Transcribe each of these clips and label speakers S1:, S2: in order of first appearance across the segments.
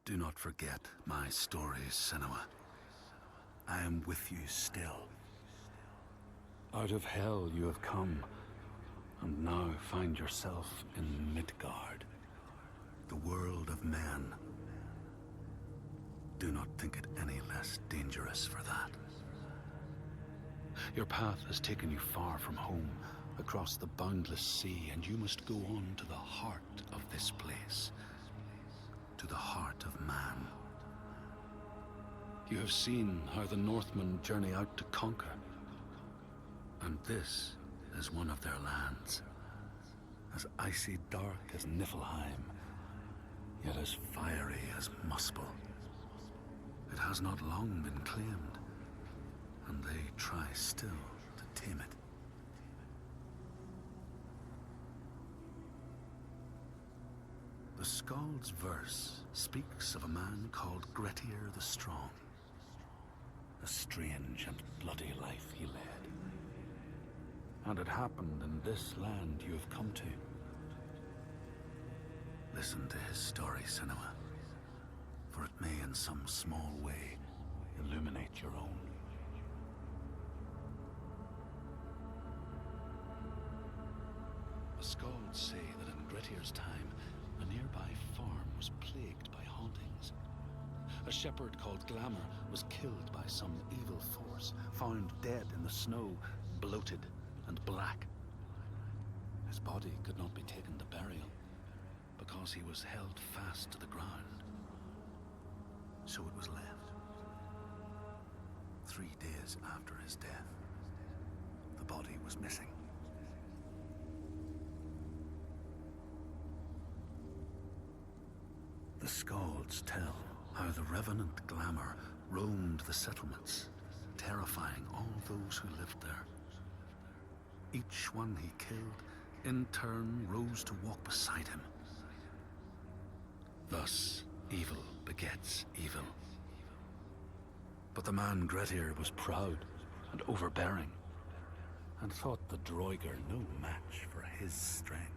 S1: Do not forget my stories, Senua. I am with you still. Out of hell you have come, and now find yourself in Midgard, the world of men. Do not think it any less dangerous for that. Your path has taken you far from home, across the boundless sea, and you must go on to the heart of this place, to the heart of man. You have seen how the Northmen journey out to conquer, and this is one of their lands, as icy dark as Niflheim, yet as fiery as Muspel. It has not long been claimed, and they try still to tame it. The Skald's verse speaks of a man called Grettir the Strong. A strange and bloody life he led. And it happened in this land you have come to. Listen to his story, Senua, for it may in some small way illuminate your own. The Skalds say that in Grettir's time, a nearby farm was plagued by hauntings. A shepherd called Glamour was killed by some evil force, found dead in the snow, bloated and black. His body could not be taken to burial, because he was held fast to the ground. So it was left. 3 days after his death, the body was missing. The Skalds tell how the revenant Glamour roamed the settlements, terrifying all those who lived there. Each one he killed, in turn, rose to walk beside him. Thus, evil begets evil. But the man Grettir was proud and overbearing, and thought the Droiger no match for his strength.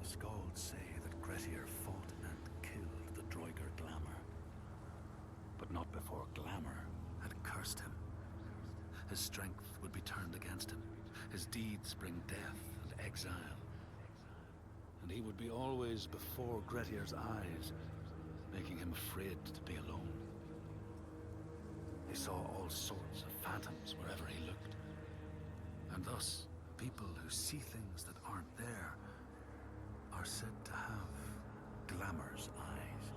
S1: The Skalds say that Grettir fought and killed the Droiger Glamour, but not before Glamour had cursed him. His strength would be turned against him, his deeds bring death and exile, and he would be always before Grettir's eyes, making him afraid to be alone. He saw all sorts of phantoms wherever he looked, and thus people who see things that aren't there are said to have Glamour's eyes.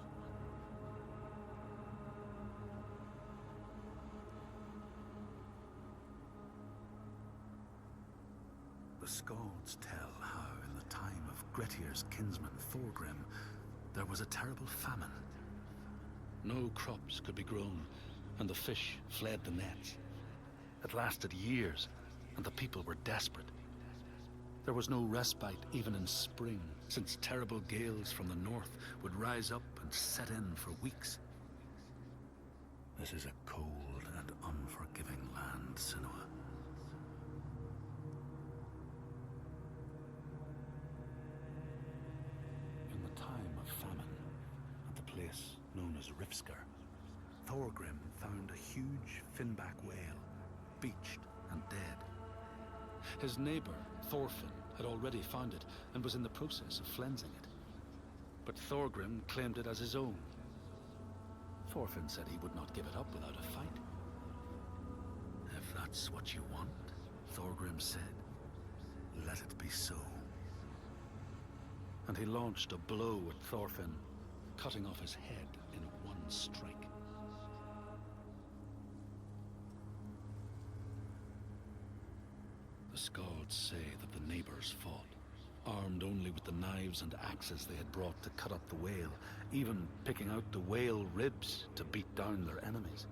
S1: The Skalds tell how in the time of Grettir's kinsman Thorgrim, there was a terrible famine. No crops could be grown, and the fish fled the nets. It lasted years, and the people were desperate. There was no respite even in spring, since terrible gales from the north would rise up and set in for weeks. This is a cold and unforgiving land, Senua. In the time of famine, at the place known as Rifskar, Thorgrim found a huge finback whale, beached and dead. His neighbor, Thorfinn, had already found it and was in the process of flensing it. But Thorgrim claimed it as his own. Thorfinn said he would not give it up without a fight. If that's what you want, Thorgrim said, let it be so. And he launched a blow at Thorfinn, cutting off his head in one strike. The Skalds say that the neighbors fought, armed only with the knives and axes they had brought to cut up the whale, even picking out the whale ribs to beat down their enemies.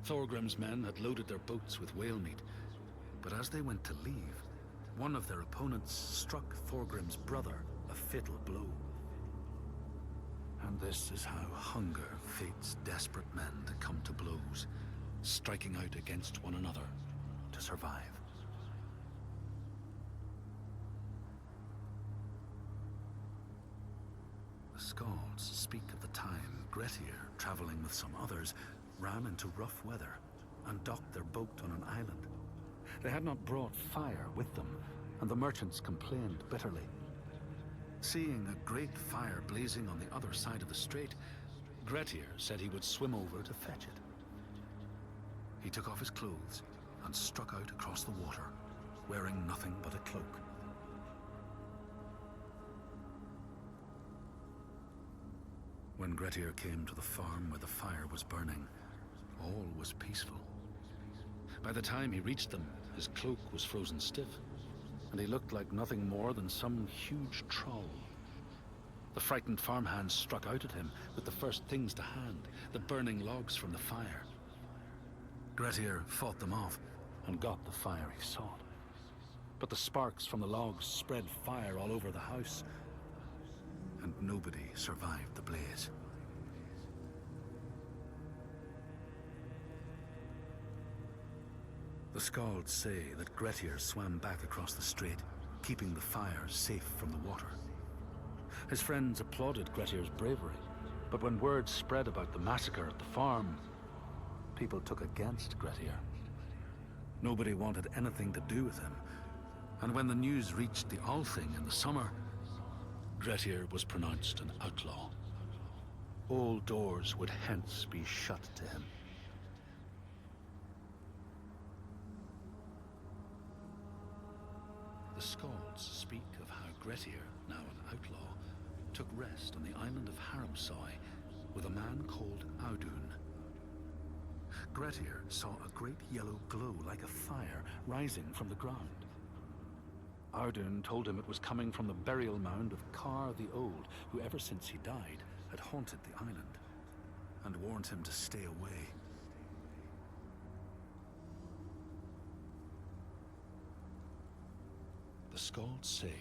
S1: Thorgrim's men had loaded their boats with whale meat, but as they went to leave, one of their opponents struck Thorgrim's brother a fatal blow. And this is how hunger fates desperate men to come to blows, striking out against one another to survive. The Skalds speak of the time Grettir, traveling with some others, ran into rough weather and docked their boat on an island. They had not brought fire with them, and the merchants complained bitterly. Seeing a great fire blazing on the other side of the strait, Grettir said he would swim over to fetch it. He took off his clothes and struck out across the water, wearing nothing but a cloak. When Grettir came to the farm where the fire was burning, all was peaceful. By the time he reached them, his cloak was frozen stiff, and he looked like nothing more than some huge troll. The frightened farmhands struck out at him with the first things to hand, the burning logs from the fire. Grettir fought them off and got the fire he sought. But the sparks from the logs spread fire all over the house, and nobody survived the blaze. The Skalds say that Grettir swam back across the strait, keeping the fire safe from the water. His friends applauded Grettir's bravery, but when word spread about the massacre at the farm, people took against Grettir. Nobody wanted anything to do with him, and when the news reached the Althing in the summer, Grettir was pronounced an outlaw. All doors would hence be shut to him. The Skalds speak of how Grettir, now an outlaw, took rest on the island of Haramsoi with a man called Audun. Grettir saw a great yellow glow like a fire rising from the ground. Audun told him it was coming from the burial mound of Kar the Old, who ever since he died had haunted the island, and warned him to stay away. The Skalds say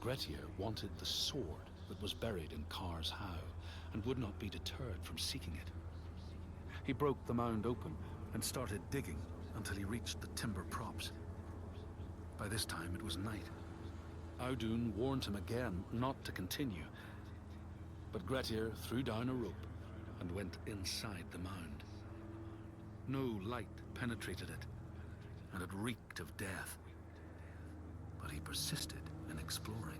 S1: Grettir wanted the sword that was buried in Kar's How, and would not be deterred from seeking it. He broke the mound open and started digging until he reached the timber props. By this time it was night. Audun warned him again not to continue, but Grettir threw down a rope and went inside the mound. No light penetrated it, and it reeked of death. But he persisted in exploring.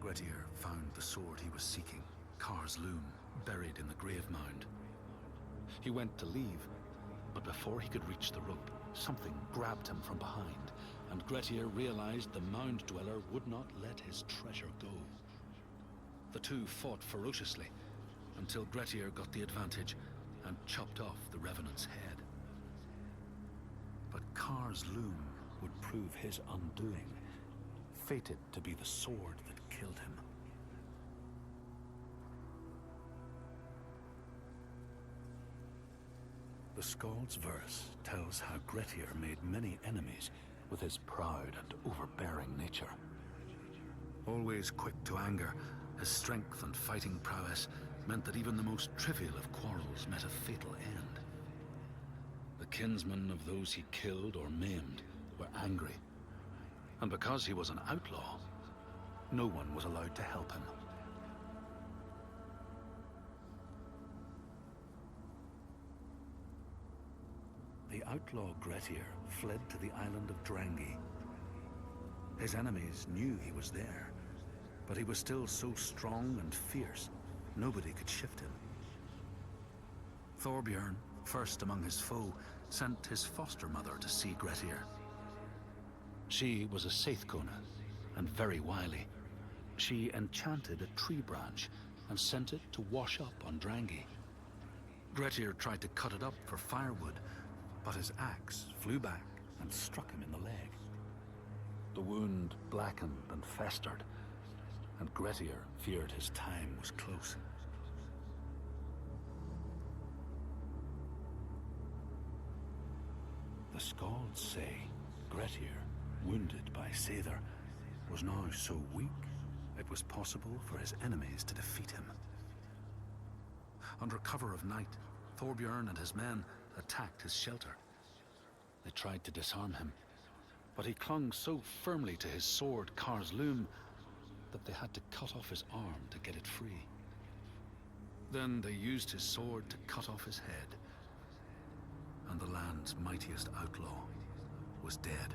S1: Grettir found the sword he was seeking, Kar's loom, buried in the grave mound. He went to leave, but before he could reach the rope, something grabbed him from behind, and Grettir realized the mound dweller would not let his treasure go. The two fought ferociously until Grettir got the advantage and chopped off the revenant's head. But Kar's loom would prove his undoing, fated to be the sword that killed him. The Skald's verse tells how Grettir made many enemies with his proud and overbearing nature. Always quick to anger, his strength and fighting prowess meant that even the most trivial of quarrels met a fatal end. The kinsmen of those he killed or maimed were angry, and because he was an outlaw, no one was allowed to help him. The outlaw Grettir fled to the island of Drangi. His enemies knew he was there, but he was still so strong and fierce, nobody could shift him. Thorbjorn, first among his foe, sent his foster mother to see Grettir. She was a Seithkona and very wily. She enchanted a tree branch and sent it to wash up on Drangi. Grettir tried to cut it up for firewood, but his axe flew back and struck him in the leg. The wound blackened and festered, and Grettir feared his time was close. The Skalds say Grettir, wounded by Seidr, was now so weak it was possible for his enemies to defeat him. Under cover of night, Thorbjorn and his men attacked his shelter. They tried to disarm him, but he clung so firmly to his sword, Kar's loom, that they had to cut off his arm to get it free. Then they used his sword to cut off his head, and the land's mightiest outlaw was dead.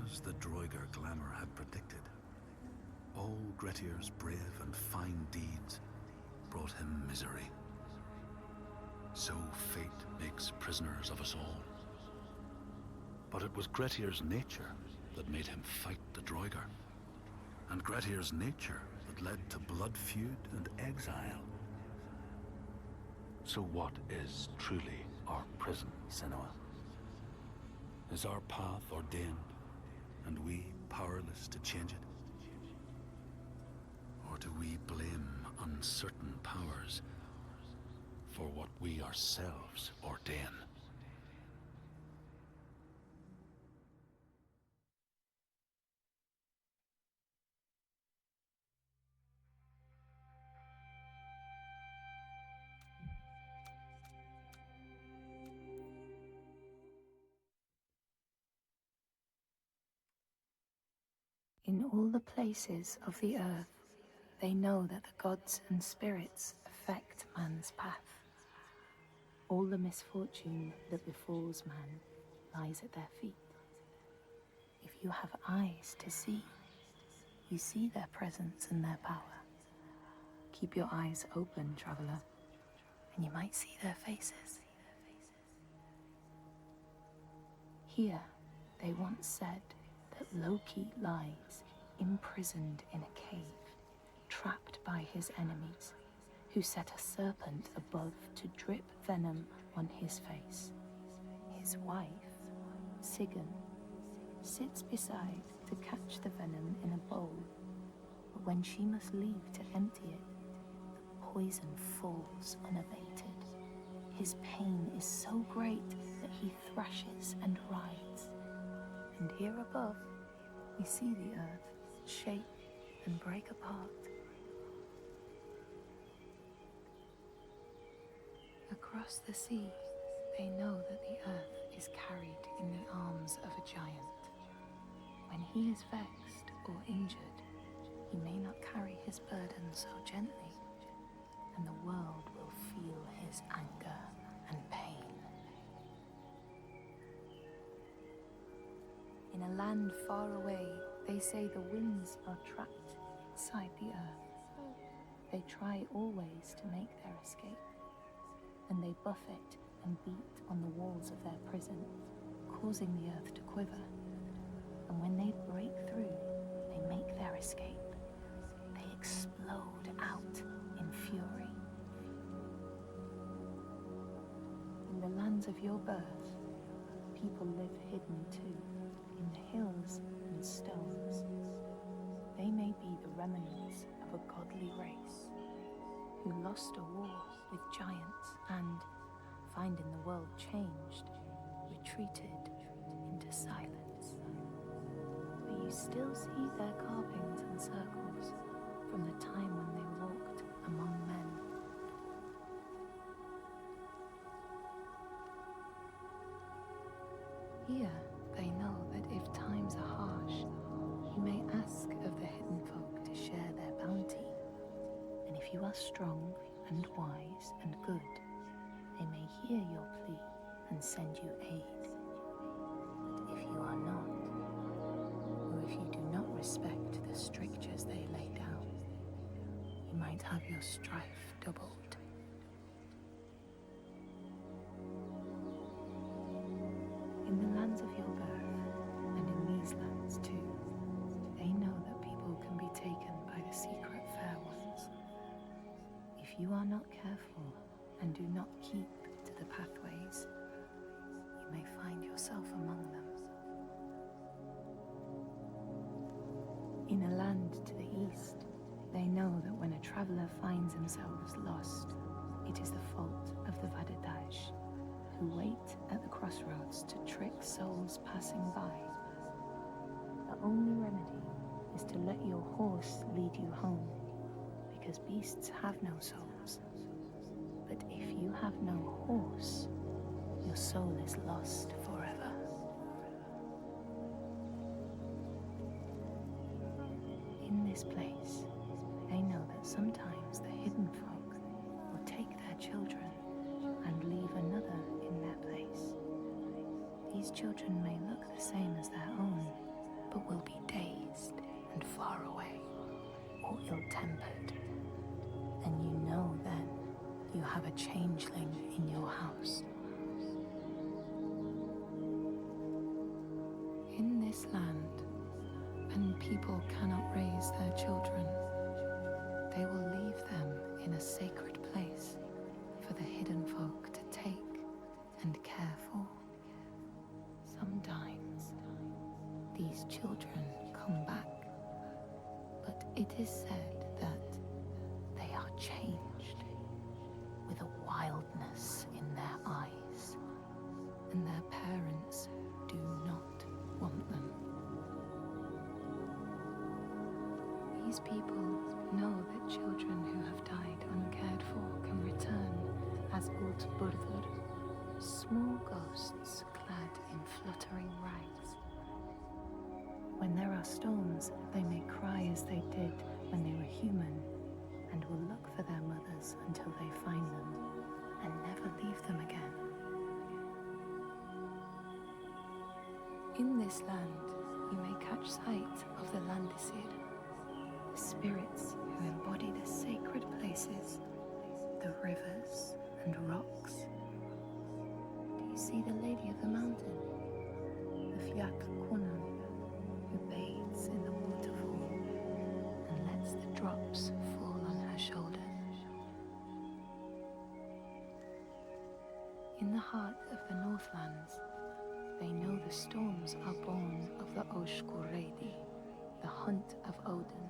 S1: As the Droigar glamour had predicted, all Grettir's brave and fine deeds brought him misery. So fate makes prisoners of us all. But it was Grettir's nature that made him fight the Droigar, and Grettir's nature that led to blood feud and exile. So what is truly our prison, Senua? Is our path ordained, and we powerless to change it? Or do we blame uncertain powers for what we ourselves ordain?
S2: In all the places of the earth, they know that the gods and spirits affect man's path. All the misfortune that befalls man lies at their feet. If you have eyes to see, you see their presence and their power. Keep your eyes open, traveler, and you might see their faces. Here, they once said that Loki lies imprisoned in a cave, trapped by his enemies, who set a serpent above to drip venom on his face. His wife, Sigyn, sits beside to catch the venom in a bowl, but when she must leave to empty it, the poison falls unabated. His pain is so great that he thrashes and writhes. And here above, we see the earth shake and break apart. Across the sea, they know that the earth is carried in the arms of a giant. When he is vexed or injured, he may not carry his burden so gently, and the world will feel his anger and pain. In a land far away, they say the winds are trapped inside the earth. They try always to make their escape, and they buffet and beat on the walls of their prison, causing the earth to quiver. And when they break through, they make their escape. They explode out in fury. In the lands of your birth, people live hidden too, in the hills and stones. They may be the remnants of a godly race who lost a war with giants and, finding the world changed, retreated into silence. But you still see their carvings and circles from the time when they walked among men. Here, they know that if times are harsh, you may ask of the hidden folk to share their bounty. And if you are strong and wise and good, they may hear your plea and send you aid. But if you are not, or if you do not respect the strictures they lay down, you might have your strife doubled. In the lands of your birth, and in these lands too, they know that people can be taken by the secret fair ones. If you are not careful and do not keep to the pathways, you may find yourself among them. In a land to the east, they know that when a traveler finds themselves lost, it is the fault of the Vadadash, who wait at the crossroads to trick souls passing by. The only remedy is to let your horse lead you home, because beasts have no souls. But if you have no horse, your soul is lost forever. In this place, they know that sometimes the hidden folk will take their children and leave another in their place. These children may look the same as their own, but will be dazed and far away, or ill-tempered. And you know then you have a changeling in your house. In this land, when people cannot raise their children, they will leave them in a sacred place for the hidden folk to take and care for. Sometimes these children come back, but it is said that they are changed with a wildness in their eyes, and their parents do not want them. These people know that children who have died uncared for can return as Ultburður, small ghosts clad in fluttering rags. When there are storms, they may cry as they did when they were human, and will look for their mothers until they find them, and never leave them again. In this land, you may catch sight of the Landisir, the spirits who embody the sacred places, the rivers and rocks. Do you see the Lady of the Mountain, the Fjall Kunan, who bathes in the waterfall and lets the drops fall on her shoulders? In the heart of the Northlands, they know the storms are born of the Oshkuredi, the hunt of Odin.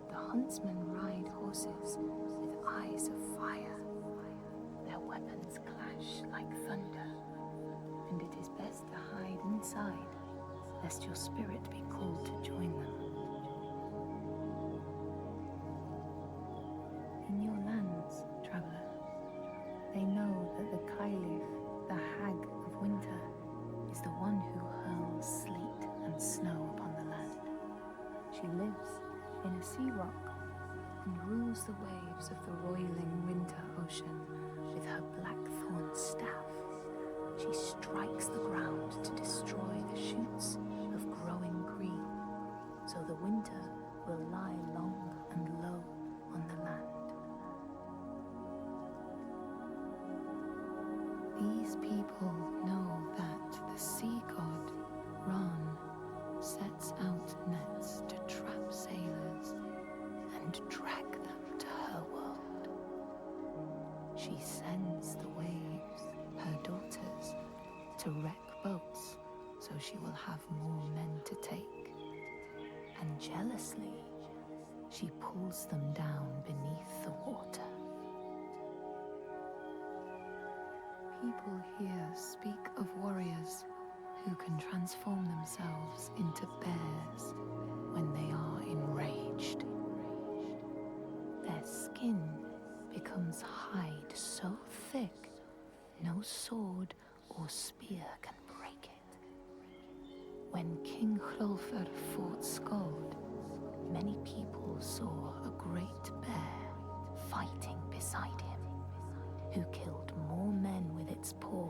S2: The huntsmen ride horses with eyes of fire. Their weapons clash like thunder, and it is best to hide inside, lest your spirit be called to join them. In your lands, traveler, they know that the Kailif, the hag of winter, is the one who hurls sleet and snow upon the land. She lives in a sea rock and rules the waves of the roiling winter ocean with her blackthorn staff. She strikes the ground to destroy the shoots of growing green, so the winter will lie long and low on the land. These people know that the sea god, Ran, sets out nets to trap sailors and drag them to her world. She sends the waves, her daughters, to wreck boats so she will have more men to take. And jealously, she pulls them down beneath the water. People here speak of warriors who can transform themselves into bears when they are enraged. Their skin becomes hide so thick no sword or spear can break it. When King Hrolfr fought Skald, many people saw a great bear fighting beside him, who killed more men with its paw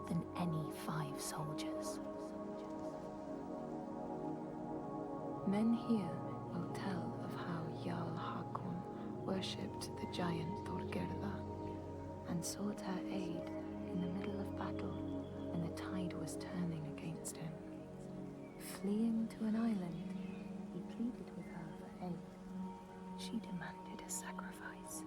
S2: than any 5 soldiers. Men here will tell of how Jarl Hakon worshipped the giant Thorgerða and sought her aid in the middle of battle when the tide was turning against him. Fleeing to an island, he pleaded with her for aid. She demanded a sacrifice.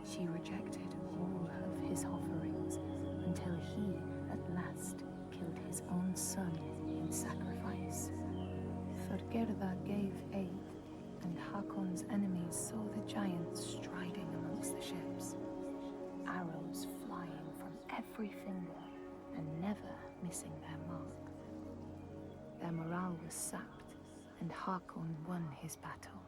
S2: She rejected all of his offerings until he, at last, killed his own son in sacrifice. Thorgerða gave aid, and Hakon's enemies saw the giants striding amongst the ships, arrows flying from every finger and never missing their mark. Their morale was sapped, and Hakon won his battle.